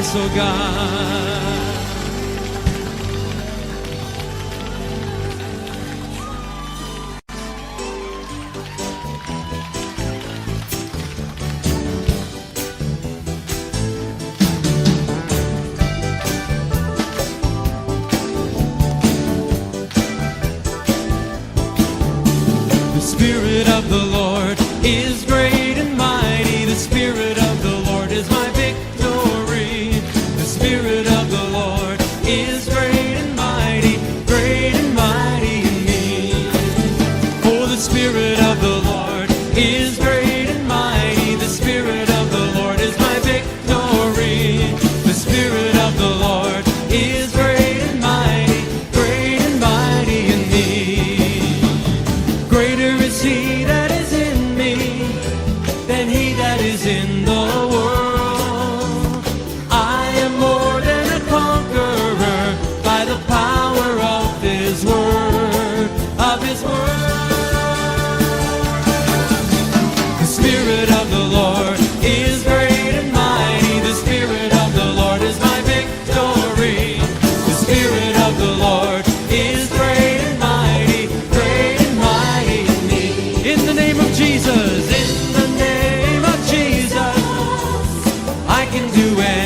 us, oh God. The Spirit of the Lord is great and mighty. The Spirit of the Lord is my victory. The Spirit of the Lord is great and mighty in me. Oh, the Spirit of the Lord is great and mighty. The Spirit of the Lord is my victory. The Spirit of the Lord is great and mighty in me. Greater is He that is in me than he that is in the world. I am more than a conqueror by the power of His word, of His word. The Spirit of the Lord is great and mighty. The Spirit of the Lord is my victory. The Spirit of the Lord is great and mighty in me. In the name of Jesus, in the name of Jesus, I can do it.